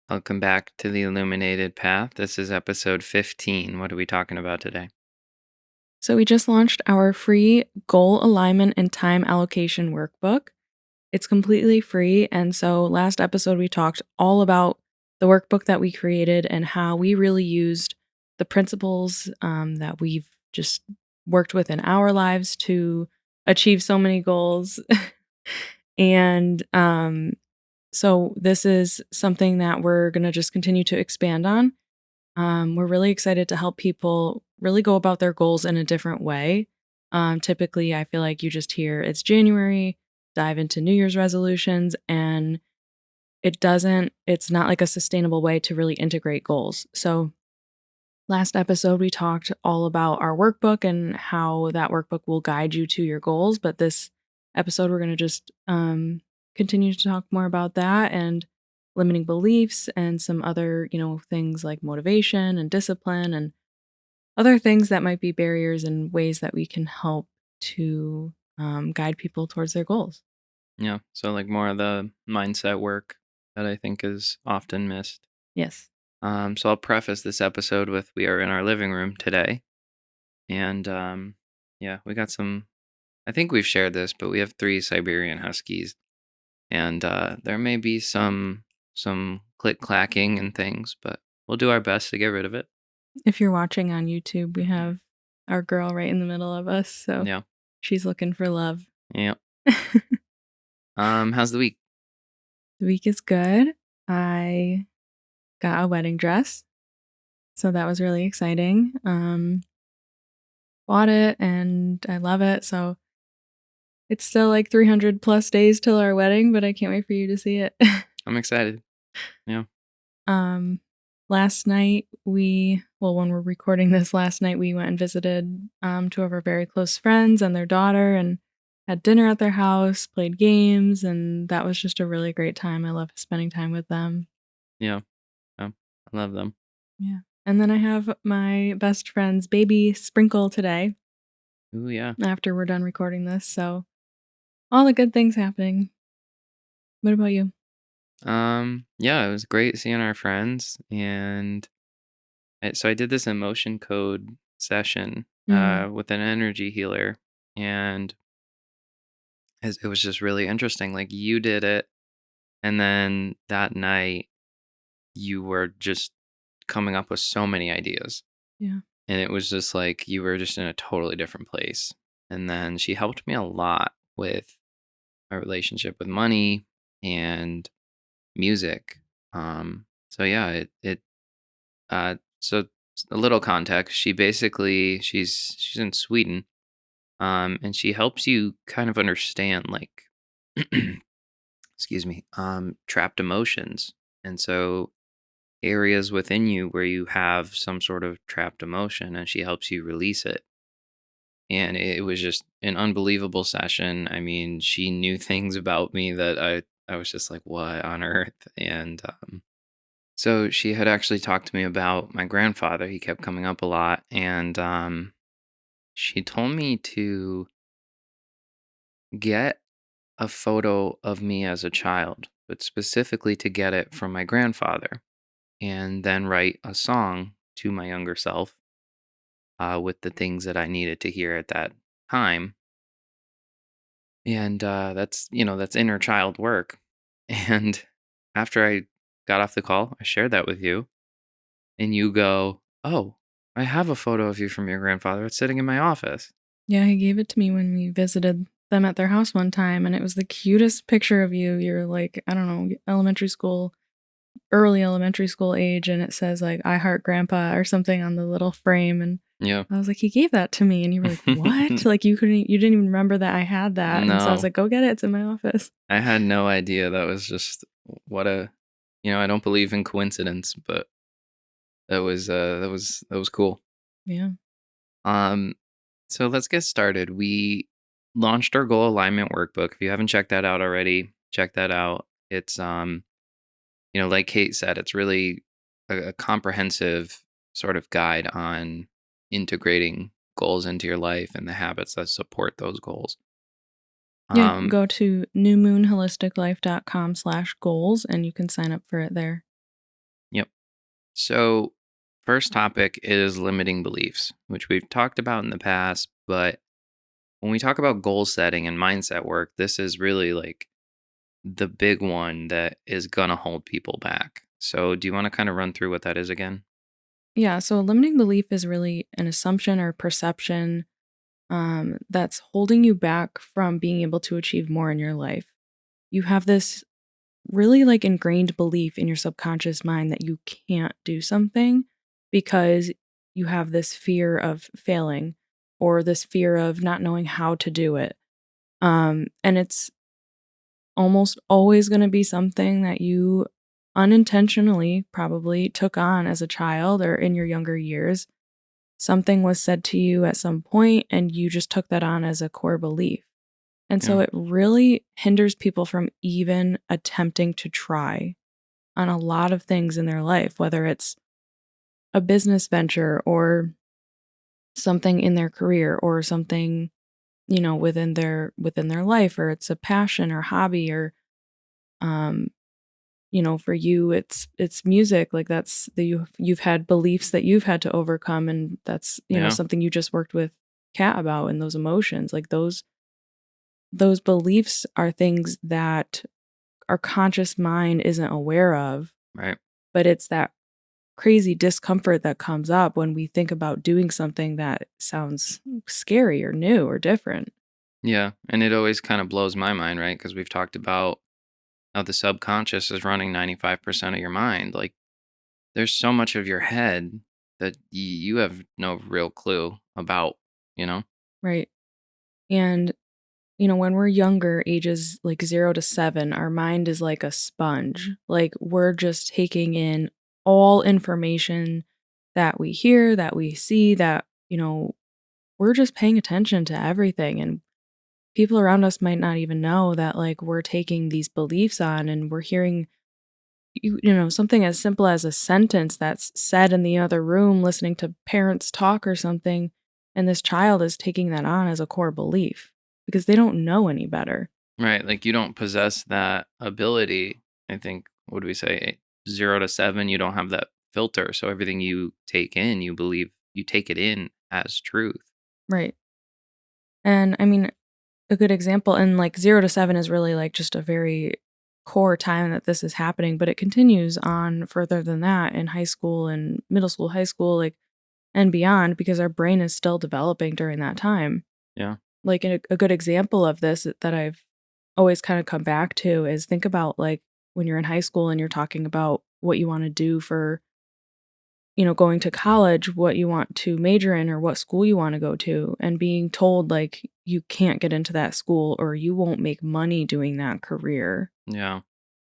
Welcome back to the Illuminated Path. This is episode 15. What are we talking about today? So we just launched our free goal alignment and time allocation workbook. It's completely free. And so last episode, we talked all about the workbook that we created and how we really used the principles that we've just worked with in our lives to achieve so many goals. and so this is something that we're going to just continue to expand on. We're really excited to help people really go about their goals in a different way. Typically, I feel like you just hear it's January, dive into New Year's resolutions, and it's not like a sustainable way to really integrate goals. So, last episode, we talked all about our workbook and how that workbook will guide you to your goals. But this episode, we're going to just continue to talk more about that and limiting beliefs and some other, things like motivation and discipline and other things that might be barriers and ways that we can help to guide people towards their goals. Yeah, so like more of the mindset work that I think is often missed. Yes. So I'll preface this episode with we are in our living room today. And yeah, we got some, I think we've shared this, but we have three Siberian Huskies. And there may be some click clacking and things, but we'll do our best to get rid of it. If you're watching on YouTube, we have our girl right in the middle of us. So Yeah. she's looking for love. Yeah. How's the week? The week is good. I got a wedding dress. So that was really exciting. Bought it and I love it. So it's still like 300 plus days till our wedding, but I can't wait for you to see it. I'm excited. Yeah. Last night when we're recording this, last night we went and visited two of our very close friends and their daughter and had dinner at their house, played games, and that was just a really great time. I love spending time with them. Yeah. Yeah. I love them. Yeah. And then I have my best friend's baby sprinkle today Ooh, yeah. after we're done recording this. So all the good things happening. What about you? Yeah, it was great seeing our friends, and so I did this emotion code session Mm, with an energy healer, and it was just really interesting. Like you did it, and then that night you were just coming up with so many ideas, yeah. and it was just like you were just in a totally different place. And then she helped me a lot with my relationship with money and music. So yeah, so a little context. She's in Sweden, and she helps you kind of understand like, excuse me, trapped emotions, and so areas within you where you have some sort of trapped emotion, and she helps you release it. And it was just an unbelievable session. I mean, she knew things about me that I was just like, what on earth? And so she had actually talked to me about my grandfather. He kept coming up a lot, and she told me to get a photo of me as a child, but specifically to get it from my grandfather, and then write a song to my younger self with the things that I needed to hear at that time. And that's inner child work. And after I got off the call, I shared that with you, and you go, "Oh, I have a photo of you from your grandfather. It's sitting in my office." Yeah, he gave it to me when we visited them at their house one time, and it was the cutest picture of you. You're like, I don't know, early elementary school age, and it says like "I heart grandpa" or something on the little frame. And Yeah. I was like, he gave that to me, and you were like, what? Like you didn't even remember that I had that, and so I was No, like, go get it. It's in my office. I had no idea. That was just what a, I don't believe in coincidence, but that was cool. Yeah. Um, so let's get started. We launched our goal alignment workbook. If you haven't checked that out already, check that out. It's like Kate said, it's really a comprehensive sort of guide on integrating goals into your life and the habits that support those goals. Yeah. Um, Go to newmoonholisticlife.com/goals, and you can sign up for it there. So, first topic is limiting beliefs, which we've talked about in the past. But when we talk about goal setting and mindset work, this is really like the big one that is going to hold people back. So, do you want to kind of run through what that is again? Yeah, so a limiting belief is really an assumption or perception that's holding you back from being able to achieve more in your life. You have this really like ingrained belief in your subconscious mind that you can't do something because you have this fear of failing or this fear of not knowing how to do it. And it's almost always going to be something that you unintentionally probably took on as a child or in your younger years. Something was said to you at some point and you just took that on as a core belief. And so Yeah. it really hinders people from even attempting to try on a lot of things in their life, whether it's a business venture or something in their career or something, within their life, or it's a passion or hobby, or um for you it's music. Like that's you've had beliefs that you've had to overcome, and that's Yeah. something you just worked with Kat about, and those emotions, like those beliefs are things that our conscious mind isn't aware of, Right. but it's that crazy discomfort that comes up when we think about doing something that sounds scary or new or different. Yeah. And it always kind of blows my mind, right? Because we've talked about how the subconscious is running 95% of your mind. Like, there's so much of your head that you have no real clue about, you know? Right. And when we're younger, ages like 0 to 7, our mind is like a sponge. Like, we're just taking in all information that we hear, that we see, that, we're just paying attention to everything. And people around us might not even know that, like, we're taking these beliefs on, and we're hearing, something as simple as a sentence that's said in the other room, listening to parents talk or something. And this child is taking that on as a core belief because they don't know any better. Right. Like, you don't possess that ability. I think, what do we say? 0 to 7, you don't have that filter. So everything you take in, you believe you take it in as truth. Right. And I mean, a good example, and like 0 to 7 is really like just a very core time that this is happening, but it continues on further than that in high school and middle school, high school, like, and beyond, because our brain is still developing during that time. Yeah. Like, a good example of this that I've always kind of come back to is, think about like when you're in high school and you're talking about what you want to do for, going to college, what you want to major in or what school you want to go to, and being told like you can't get into that school or you won't make money doing that career. Yeah.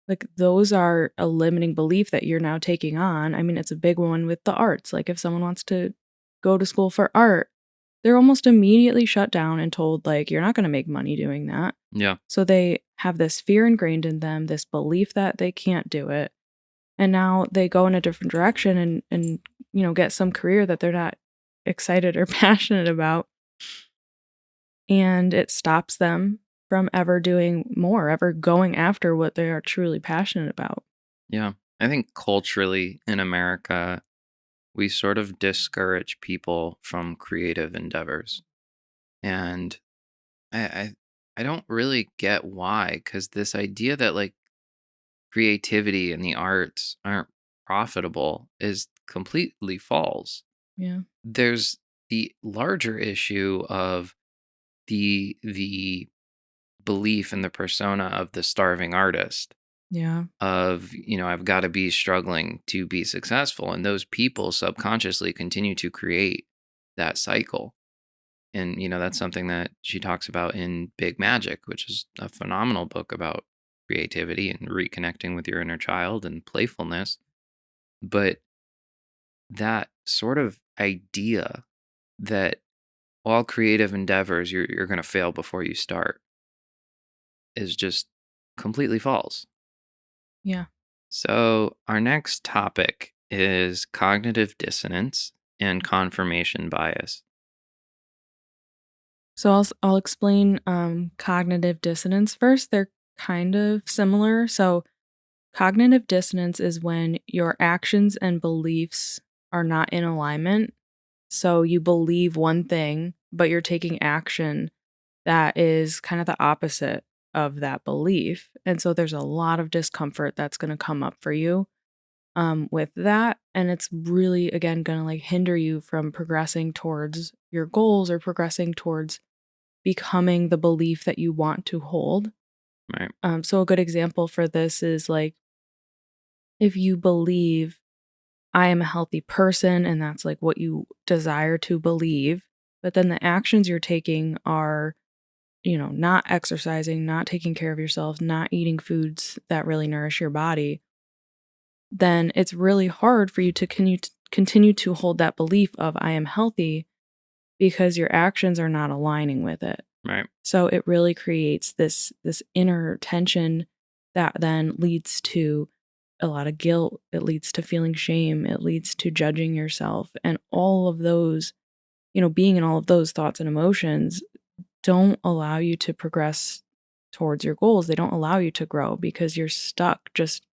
Like, those are a limiting belief that you're now taking on. I mean, it's a big one with the arts. Like, if someone wants to go to school for art, they're almost immediately shut down and told, like, you're not going to make money doing that. Yeah. So they have this fear ingrained in them, this belief that they can't do it. And now they go in a different direction and get some career that they're not excited or passionate about, and it stops them from ever doing more, ever going after what they are truly passionate about. Yeah. I think culturally in America, we sort of discourage people from creative endeavors. And I, I, I don't really get why, because this idea that like creativity and the arts aren't profitable is completely false. Yeah. There's the larger issue of the belief in the persona of the starving artist, Yeah. of, I've got to be struggling to be successful, and those people subconsciously continue to create that cycle. And that's something that she talks about in Big Magic, which is a phenomenal book about creativity and reconnecting with your inner child and playfulness. But that sort of idea that all creative endeavors, you're going to fail before you start, is just completely false. Yeah. So, our next topic is cognitive dissonance and confirmation bias. So I'll explain cognitive dissonance first. They're kind of similar. So Cognitive dissonance is when your actions and beliefs are not in alignment. So you believe one thing, but you're taking action that is kind of the opposite of that belief. And so there's a lot of discomfort that's going to come up for you with that. And it's really, again, going to like hinder you from progressing towards your goals or progressing towards becoming the belief that you want to hold. Right. So a good example for this is like if you believe I am a healthy person and that's like what you desire to believe, but then the actions you're taking are, not exercising, not taking care of yourself, not eating foods that really nourish your body, then it's really hard for you to continue to hold that belief of I am healthy because your actions are not aligning with it. Right. So it really creates this inner tension that then leads to a lot of guilt, it leads to feeling shame, it leads to judging yourself, and all of those, being in all of those thoughts and emotions don't allow you to progress towards your goals. They don't allow you to grow because you're stuck just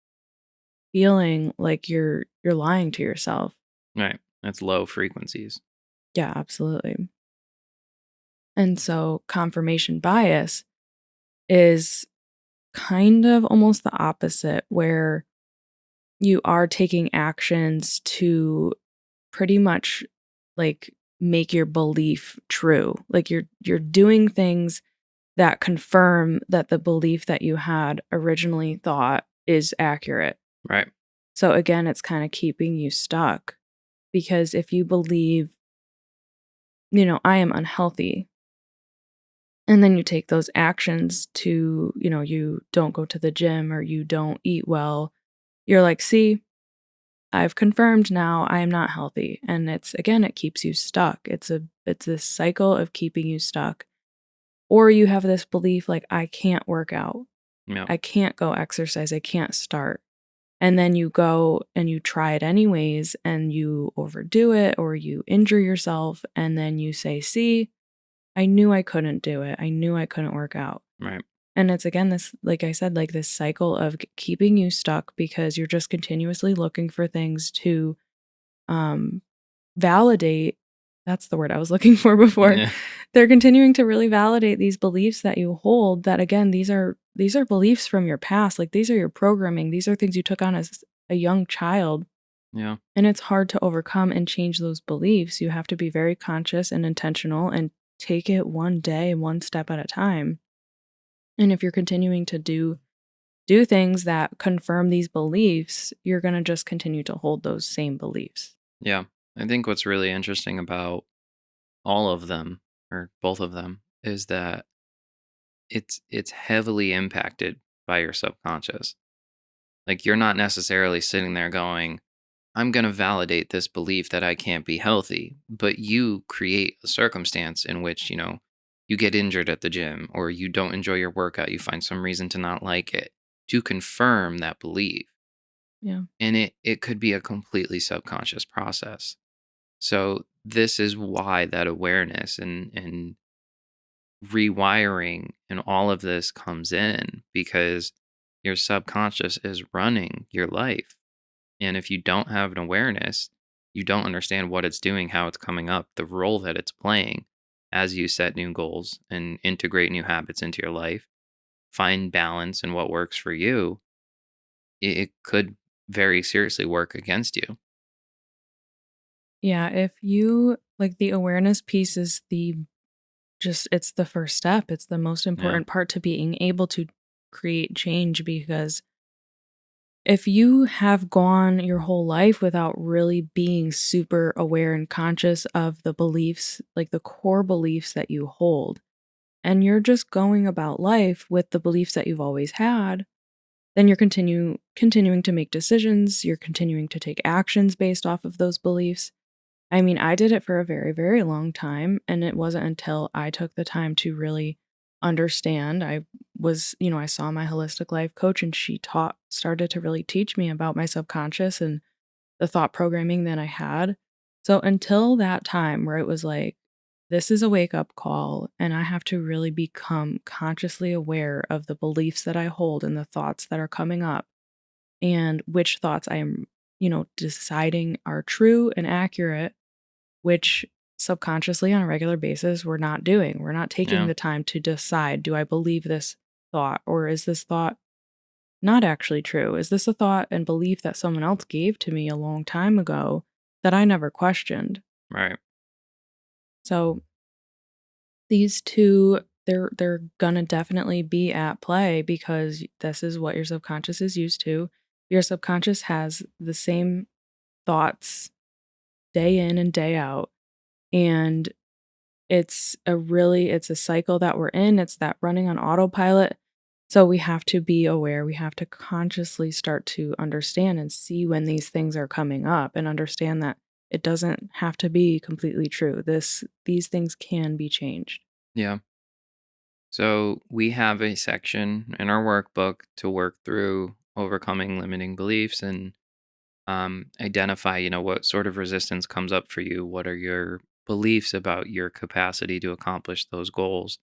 feeling like you're lying to yourself. Right. That's low frequencies. Yeah, absolutely. And so confirmation bias is kind of almost the opposite, where you are taking actions to pretty much like make your belief true. Like you're doing things that confirm that the belief that you had originally thought is accurate. Right. So again, it's kind of keeping you stuck because if you believe, I am unhealthy, and then you take those actions to, you don't go to the gym or you don't eat well, you're like, see, I've confirmed now I am not healthy. And it's again, it keeps you stuck. It's this cycle of keeping you stuck. Or you have this belief like I can't work out. Yeah. I can't go exercise. I can't start. And then you go and you try it anyways and you overdo it or you injure yourself and then you say, "See, I knew I couldn't do it. I knew I couldn't work out." Right. And it's again this, like I said, like this cycle of keeping you stuck because you're just continuously looking for things to um validate. That's the word I was looking for before. Yeah. They're continuing to really validate these beliefs that you hold, that again, these are beliefs from your past. Like these are your programming. These are things you took on as a young child. Yeah. And it's hard to overcome and change those beliefs. You have to be very conscious and intentional and take it one day, one step at a time. And if you're continuing to do things that confirm these beliefs, you're going to just continue to hold those same beliefs. Yeah. I think what's really interesting about all of them or both of them is that it's heavily impacted by your subconscious. Like you're not necessarily sitting there going, I'm going to validate this belief that I can't be healthy, but you create a circumstance in which, you get injured at the gym or you don't enjoy your workout, you find some reason to not like it to confirm that belief. Yeah. And it could be a completely subconscious process. So this is why that awareness and rewiring and all of this comes in because your subconscious is running your life. And if you don't have an awareness, you don't understand what it's doing, how it's coming up, the role that it's playing as you set new goals and integrate new habits into your life, find balance in what works for you, it could very seriously work against you. Yeah, if you like the awareness piece is it's the first step. It's the most Yeah. important part to being able to create change because if you have gone your whole life without really being super aware and conscious of the beliefs, like the core beliefs that you hold, and you're just going about life with the beliefs that you've always had, then you're continuing to make decisions, you're continuing to take actions based off of those beliefs. I mean, I did it for a very, very long time, and it wasn't until I took the time to really understand. I saw my holistic life coach and she started to really teach me about my subconscious and the thought programming that I had. So until that time where it was like, this is a wake up call, and I have to really become consciously aware of the beliefs that I hold and the thoughts that are coming up. and which thoughts I am, deciding are true and accurate, which subconsciously on a regular basis we're not doing. We're not taking Yeah. the time to decide, do I believe this thought, or is this thought not actually true? Is this a thought and belief that someone else gave to me a long time ago that I never questioned? Right. So these two, they're gonna definitely be at play because this is what your subconscious is used to. Your subconscious has the same thoughts day in and day out, and it's a cycle that we're in. It's that running on autopilot. So we have to be aware. We have to consciously start to understand and see when these things are coming up and understand that it doesn't have to be completely true. These things can be changed. Yeah. So we have a section in our workbook to work through overcoming limiting beliefs and identify, what sort of resistance comes up for you. What are your beliefs about your capacity to accomplish those goals?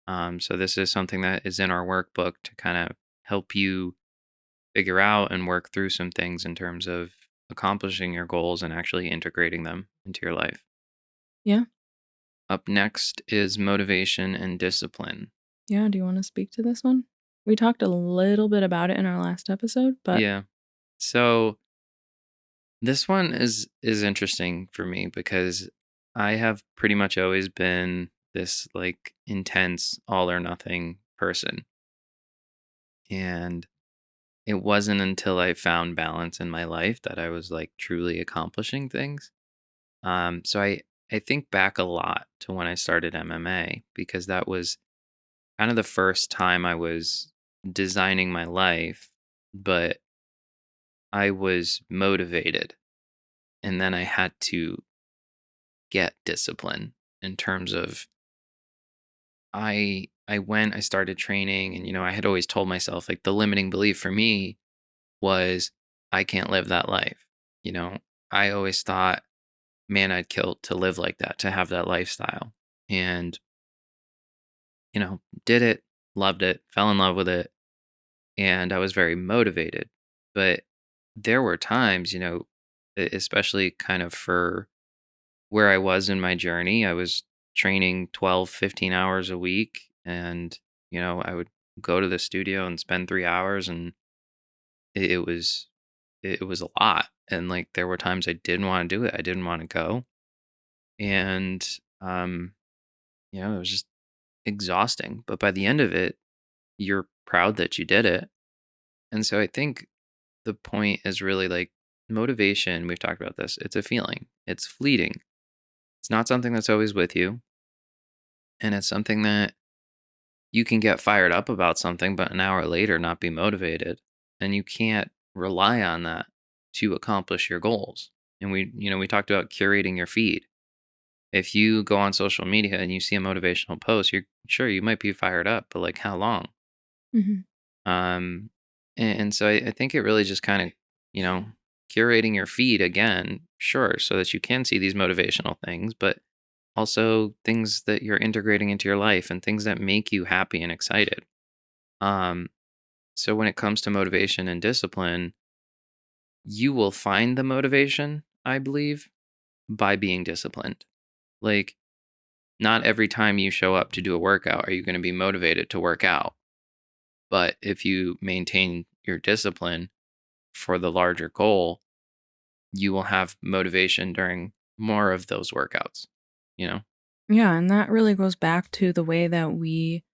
So this is something that is in our workbook to kind of help you figure out and work through some things in terms of accomplishing your goals and actually integrating them into your life. Yeah. Up next is motivation and discipline. Yeah. Do you want to speak to this one? We talked a little bit about it in our last episode, but Yeah. So this one is interesting for me because I have pretty much always been this like intense all or nothing person. And it wasn't until I found balance in my life that I was like truly accomplishing things. So I think back a lot to when I started MMA because that was kind of the first time I was designing my life, but I was motivated and then I had to get discipline in terms of I started training and I had always told myself like the limiting belief for me was I can't live that life. You know, I always thought, man, I'd kill to live like that, to have that lifestyle. And, did it, loved it, fell in love with it, and I was very motivated. But there were times, especially kind of for where I was in my journey, I was training 12, 15 hours a week. And, I would go to the studio and spend 3 hours and it was a lot. And like there were times I didn't want to do it. I didn't want to go. And um, it was just exhausting. But by the end of it, you're proud that you did it. And so I think the point is really like motivation. We've talked about this. It's a feeling. It's fleeting. It's not something that's always with you. And it's something that you can get fired up about something, but an hour later not be motivated. And you can't rely on that to accomplish your goals. And we talked about curating your feed. If you go on social media and you see a motivational post, you're sure you might be fired up, but like how long? mhm. Um, and so I think it really just kind of, you know, curating your feed again, sure, so that you can see these motivational things, but also things that you're integrating into your life and things that make you happy and excited. Um, so when it comes to motivation and discipline, you will find the motivation, I believe, by being disciplined. Like, not every time you show up to do a workout are you going to be motivated to work out. But if you maintain your discipline for the larger goal, you will have motivation during more of those workouts, you know? Yeah, and that really goes back to the way that we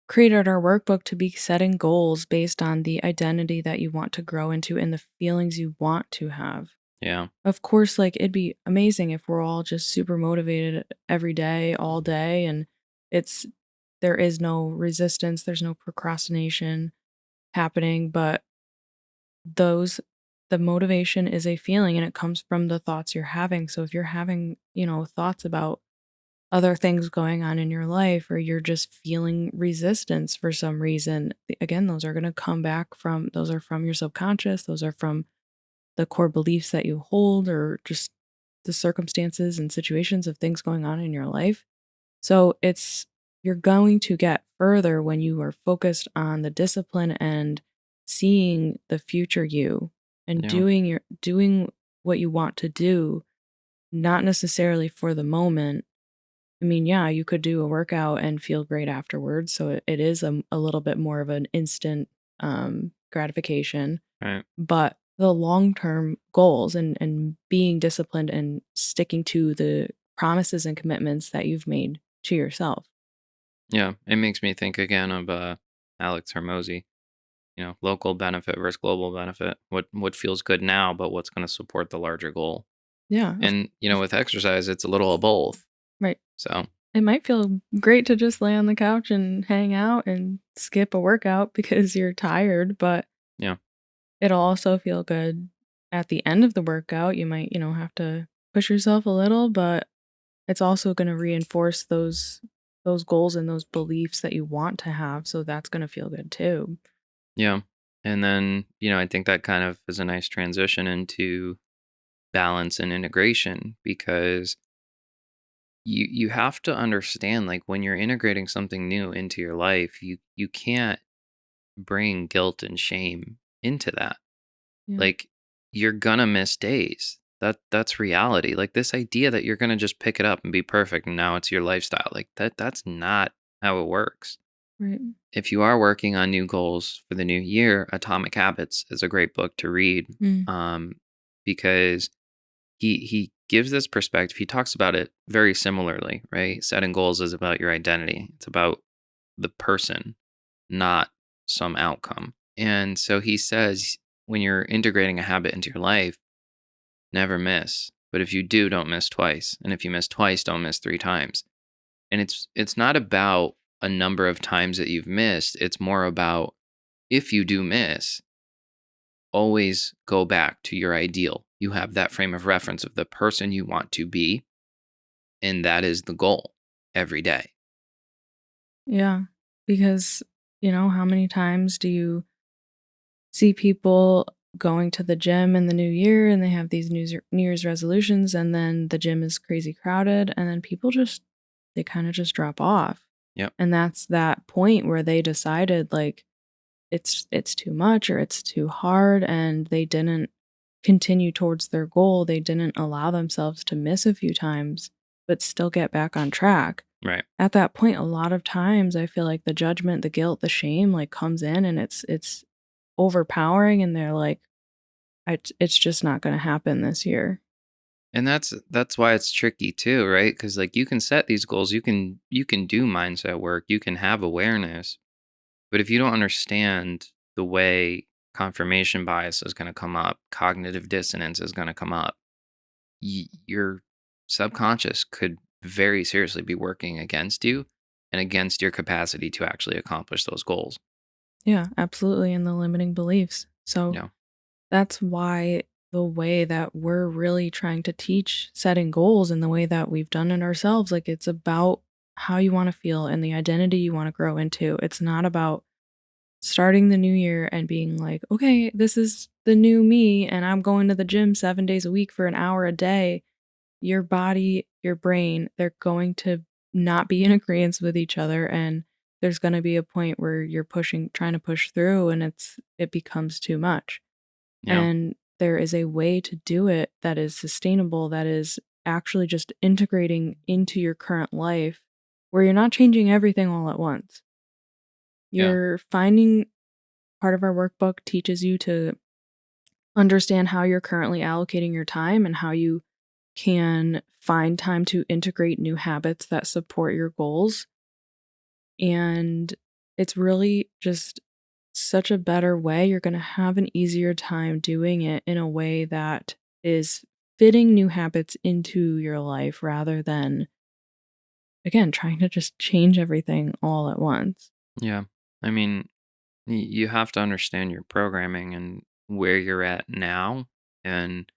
created our workbook to be setting goals based on the identity that you want to grow into and the feelings you want to have. Yeah. Of course, like it'd be amazing if we're all just super motivated every day, all day, and it's there is no resistance, there's no procrastination happening, but those the motivation is a feeling and it comes from the thoughts you're having. So if you're having, thoughts about other things going on in your life or you're just feeling resistance for some reason, again, those are going to come back from those are from your subconscious, those are from the core beliefs that you hold or just the circumstances and situations of things going on in your life. So you're going to get further when you are focused on the discipline and seeing the future you and Yeah. doing what you want to do, not necessarily for the moment. I mean, yeah, you could do a workout and feel great afterwards, so it is a little bit more of an instant gratification, Right. but the long-term goals and being disciplined and sticking to the promises and commitments that you've made to yourself. Yeah. It makes me think again of Alex Hermosi. Local benefit versus global benefit. What feels good now, but what's going to support the larger goal? Yeah, And of with exercise, it's a little of both. right. So It might feel great to just lay on the couch and hang out and skip a workout because you're tired, but yeah, it'll also feel good at the end of the workout. You might, have to push yourself a little, but it's also going to reinforce those goals and those beliefs that you want to have, so that's going to feel good too. yeah. And then I think that kind of is a nice transition into balance and integration because you have to understand like when you're integrating something new into your life, you can't bring guilt and shame into that. Yeah. Like you're gonna miss days. That's reality. Like this idea that you're gonna just pick it up and be perfect and now it's your lifestyle. Like that's not how it works. Right. If you are working on new goals for the new year, Atomic Habits is a great book to read. Mm. Um, because he gives this perspective. He talks about it very similarly, right? Setting goals is about your identity. It's about the person, not some outcome. And so he says when you're integrating a habit into your life, never miss. But if you do, don't miss twice. And if you miss twice, don't miss three times. And it's not about a number of times that you've missed. It's more about if you do miss, always go back to your ideal. You have that frame of reference of the person you want to be, and that is the goal every day. Yeah. Because, how many times do you see people going to the gym in the new year and they have these New Year's resolutions, and then the gym is crazy crowded, and then people just they kind of just drop off. Yep. And that's that point where they decided like it's too much or it's too hard, and they didn't continue towards their goal. They didn't allow themselves to miss a few times but still get back on track. Right. At that point, a lot of times I feel like the judgment, the guilt, the shame like comes in, and it's overpowering, and they're like, it's just not gonna happen this year." And that's why it's tricky too, right? Cuz like you can set these goals, you can do mindset work, you can have awareness, but if you don't understand the way confirmation bias is going to come up, cognitive dissonance is going to come up, your subconscious could very seriously be working against you and against your capacity to actually accomplish those goals. Yeah, absolutely, and the limiting beliefs. So, Yeah. that's why the way that we're really trying to teach setting goals and the way that we've done it ourselves, like, it's about how you wanna feel and the identity you wanna grow into. It's not about starting the new year and being like, "Okay, this is the new me, and I'm going to the gym 7 days a week for an hour a day." Your body, your brain, they're going to not be in agreement with each other, and there's gonna be a point where you're trying to push through, and it becomes too much. Yeah. And there is a way to do it that is sustainable, that is actually just integrating into your current life, where you're not changing everything all at once. Yeah. You're finding part of our workbook teaches you to understand how you're currently allocating your time and how you can find time to integrate new habits that support your goals. And it's really just such a better way. You're going to have an easier time doing it in a way that is fitting new habits into your life rather than, again, trying to just change everything all at once. Yeah. I mean, you have to understand your programming and where you're at now. And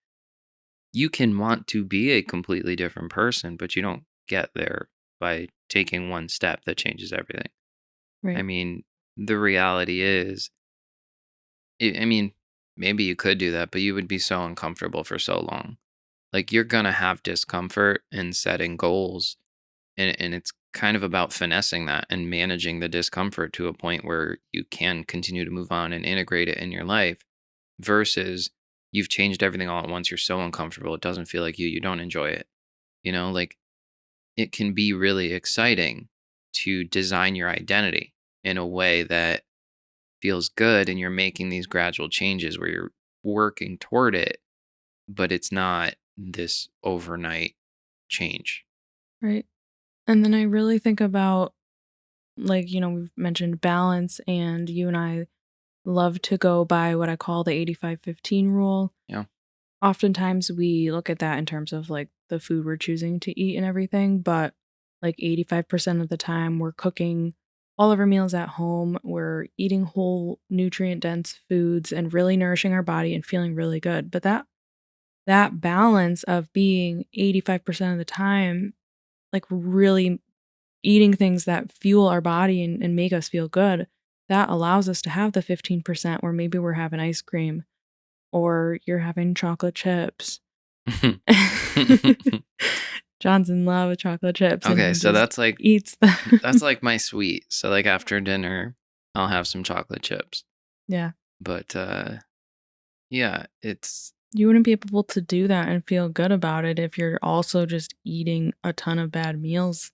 you can want to be a completely different person, but you don't get there by taking one step that changes everything. I Right. mean, the reality is, I mean, maybe you could do that, but you would be so uncomfortable for so long. Like you're gonna have discomfort in setting goals, and it's kind of about finessing that and managing the discomfort to a point where you can continue to move on and integrate it in your life versus you've changed everything all at once. You're so uncomfortable. It doesn't feel like you don't enjoy it. Like it can be really exciting to design your identity in a way that feels good and you're making these gradual changes where you're working toward it, but it's not this overnight change. Right. And then I really think about, like, we've mentioned balance, and you and I love to go by what I call the 85-15 rule. Yeah. Oftentimes we look at that in terms of like the food we're choosing to eat and everything, but like 85% of the time we're cooking all of our meals at home. We're eating whole nutrient dense foods and really nourishing our body and feeling really good. But that balance of being 85% of the time like really eating things that fuel our body and make us feel good, that allows us to have the 15% where maybe we're having ice cream or you're having chocolate chips. John's in love with chocolate chips Okay, and so just that's like eats them. that's like my sweet. So like after dinner, I'll have some chocolate chips. Yeah. But yeah, it's You wouldn't be able to do that and feel good about it if you're also just eating a ton of bad meals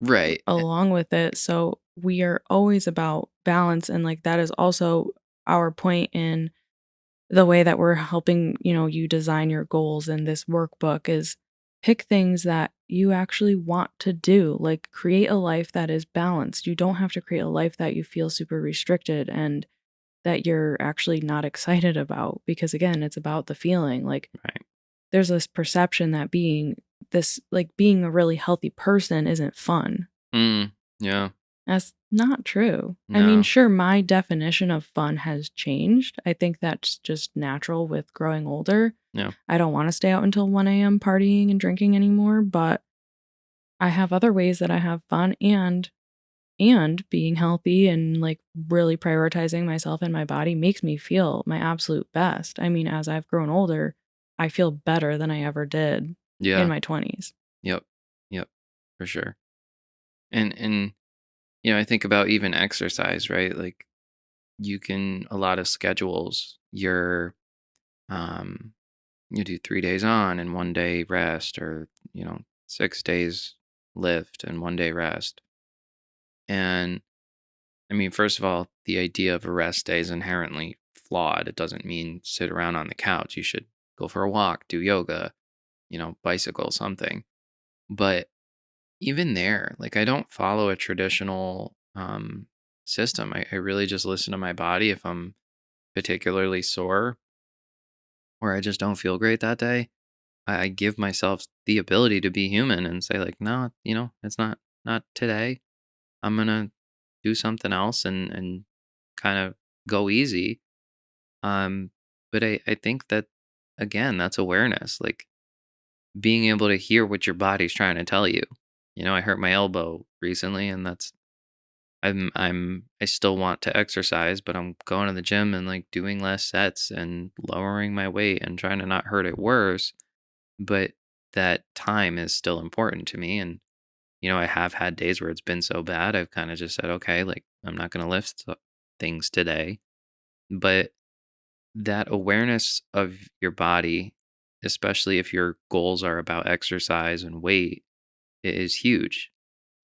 right. along with it. So we are always about balance, and like that is also our point in the way that we're helping, you design your goals in this workbook is pick things that you actually want to do. Like create a life that is balanced. You don't have to create a life that you feel super restricted and that you're actually not excited about, because again, it's about the feeling. Like Right. there's this perception that being a really healthy person isn't fun. Yeah. That's not true. I mean, No. sure, my definition of fun has changed. I think that's just natural with growing older. Yeah. I don't want to stay out until 1 a.m. partying and drinking anymore, but I have other ways that I have fun, and being healthy and like really prioritizing myself and my body makes me feel my absolute best. I mean, as I've grown older, I feel better than I ever did in Yeah. my 20s. Yep. Yep. For sure. And I think about even exercise, right? Like you can a lot of schedules, um you do 3 days on and 1 day rest, or 6 days lift and 1 day rest. And I mean, first of all, the idea of a rest day is inherently flawed. It doesn't mean sit around on the couch. You should go for a walk, do yoga, bicycle, something. But even there, like I don't follow a traditional system. I really just listen to my body. If I'm particularly sore or I just don't feel great that day, I give myself the ability to be human and say like, no, it's not today. I'm gonna do something else and kind of go easy. Um, but I think that again, that's awareness, like being able to hear what your body's trying to tell you. I hurt my elbow recently, and I still want to exercise, but I'm going to the gym and like doing less sets and lowering my weight and trying to not hurt it worse. But that time is still important to me. And, I have had days where it's been so bad, I've kind of just said, okay, like I'm not going to lift things today. But that awareness of your body, especially if your goals are about exercise and weight, is huge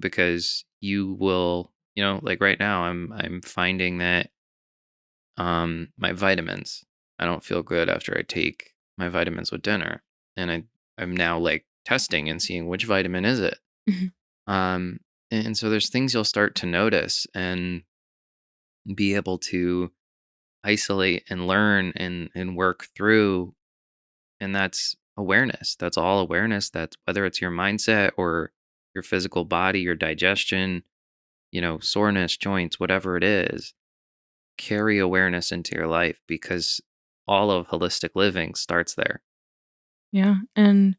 because you will, like right now, I'm finding that my vitamins, I don't feel good after I take my vitamins with dinner. And I'm now like testing and seeing which vitamin is it. Mhm. Um, and so there's things you'll start to notice and be able to isolate and learn and work through. And that's awareness. That's all awareness. That's whether it's your mindset or your physical body, your digestion, soreness, joints, whatever it is, carry awareness into your life because all of holistic living starts there. Yeah. And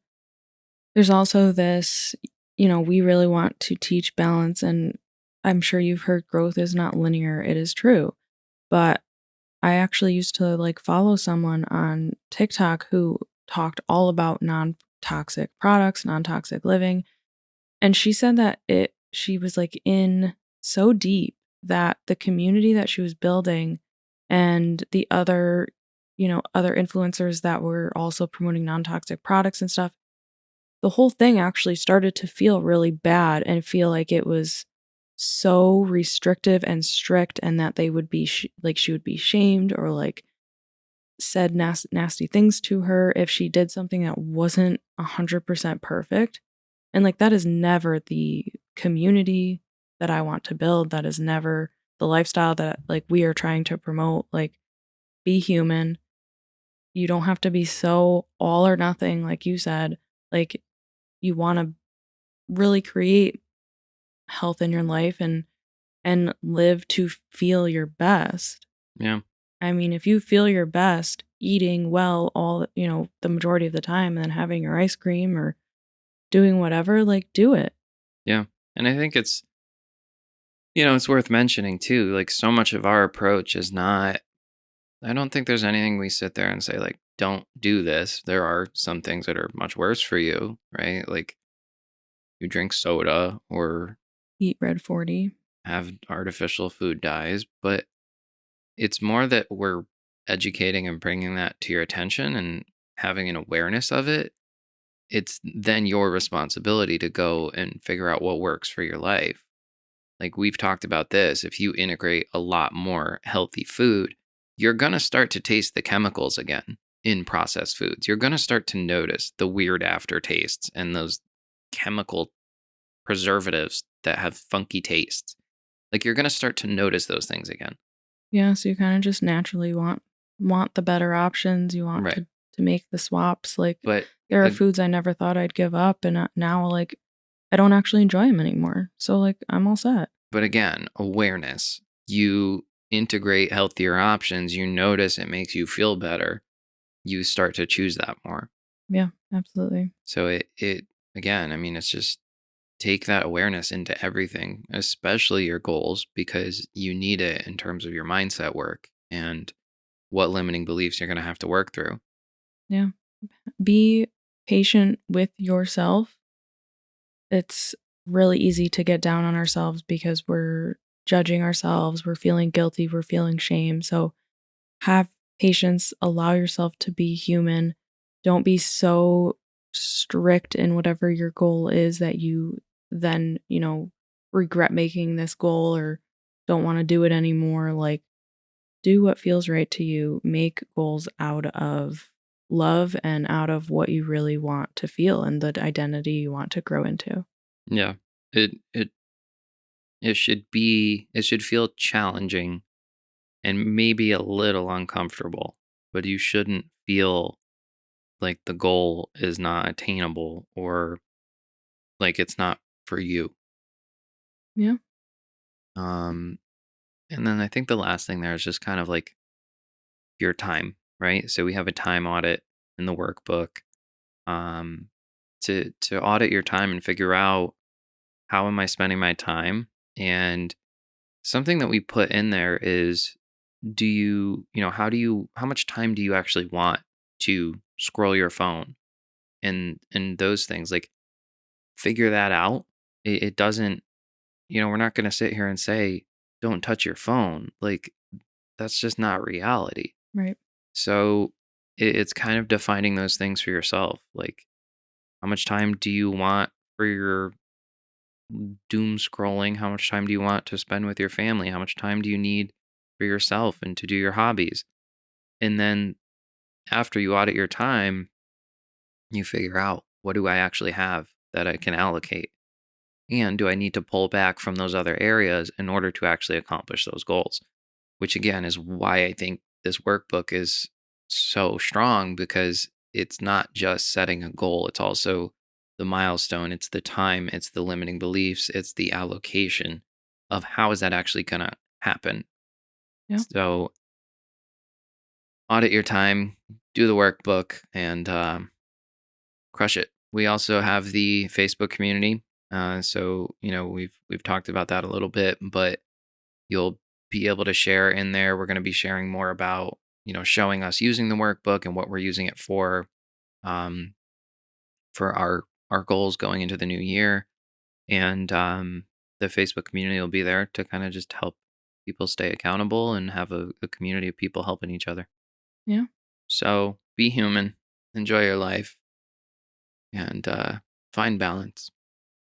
there's also this, we really want to teach balance. And I'm sure you've heard growth is not linear. It is true. But I actually used to like follow someone on TikTok who talked all about non toxic products, non toxic living. And she said that she was like in so deep that the community that she was building and the other, other influencers that were also promoting non-toxic products and stuff, the whole thing actually started to feel really bad and feel like it was so restrictive and strict, and that they would be like she would be shamed or like said nasty things to her if she did something that wasn't 100% perfect. And like that is never the community that I want to build. That is never the lifestyle that like we are trying to promote. Like, be human. You don't have to be so all or nothing like you said. Like, you want to really create health in your life and live to feel your best. Yeah. I mean, if you feel your best eating well all, the majority of the time and then having your ice cream or doing whatever, like do it. Yeah. And I think it's worth mentioning too. Like, so much of our approach is not, I don't think there's anything we sit there and say, like, don't do this. There are some things that are much worse for you, right? Like, you drink soda or Eat Red 40. have artificial food dyes, but it's more that we're educating and bringing that to your attention and having an awareness of it. It's then your responsibility to go and figure out what works for your life. Like, we've talked about this, if you integrate a lot more healthy food, you're going to start to taste the chemicals again in processed foods. You're going to start to notice the weird aftertastes and those chemical preservatives that have funky tastes. Like, you're going to start to notice those things again. Yeah, so you kind of just naturally want the better options. You want Right. to make the swaps. Like, But there are uh, foods I never thought I'd give up, and now like I don't actually enjoy them anymore. So like I'm all set. but again, awareness. You integrate healthier options, you notice it makes you feel better. You start to choose that more. Yeah, absolutely. So it again, I mean, it's just take that awareness into everything, especially your goals, because you need it in terms of your mindset work and what limiting beliefs you're going to have to work through. Yeah. Be patient with yourself. It's really easy to get down on ourselves because we're judging ourselves, we're feeling guilty, we're feeling shame. So have patience, allow yourself to be human. Don't be so strict in whatever your goal is that you then, regret making this goal or don't want to do it anymore. Like, do what feels right to you. Make goals out of love and out of what you really want to feel and the identity you want to grow into. Yeah. It should feel challenging and maybe a little uncomfortable, but you shouldn't feel like the goal is not attainable or like it's not for you. Yeah. Um and then I think the last thing there is just kind of like your time, right? So we have a time audit in the workbook, um to audit your time and figure out, how am I spending my time? And something that we put in there is, how much time do you actually want to scroll your phone and those things, like, figure that out. It doesn't, we're not going to sit here and say don't touch your phone. Like, that's just not reality. Right. So it's kind of defining those things for yourself. Like, how much time do you want for your doom scrolling? How much time do you want to spend with your family? How much time do you need for yourself and to do your hobbies? And then after you audit your time, you figure out, what do I actually have that I can allocate? And do I need to pull back from those other areas in order to actually accomplish those goals? Which again is why I think this workbook is so strong, because it's not just setting a goal, it's also the milestone, it's the time, it's the limiting beliefs, it's the allocation of how is that actually going to happen. Yeah. So audit your time, do the workbook, and crush it. We also have the Facebook community. So we've talked about that a little bit, but you'll be able to share in there. We're going to be sharing more about, showing us using the workbook and what we're using it um, for our goals going into the new year. And the Facebook community will be there to kind of just help people stay accountable and have a community of people helping each other. Yeah. So be human, enjoy your life, and find balance.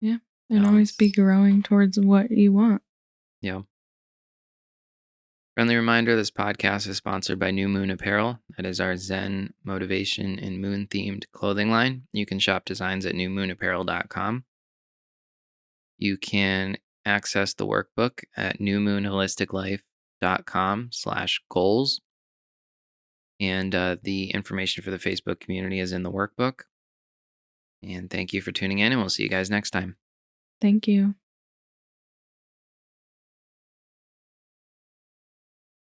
Yeah. And always be Balance. growing towards what you want. Yeah. Friendly reminder, this podcast is sponsored by New Moon Apparel. That is our Zen, motivation, and moon themed clothing line. You can shop designs at newmoonapparel.com. You can access the workbook at newmoonholisticlife.com/goals. And the information for the Facebook community is in the workbook. And thank you for tuning in, and we'll see you guys next time. Thank you.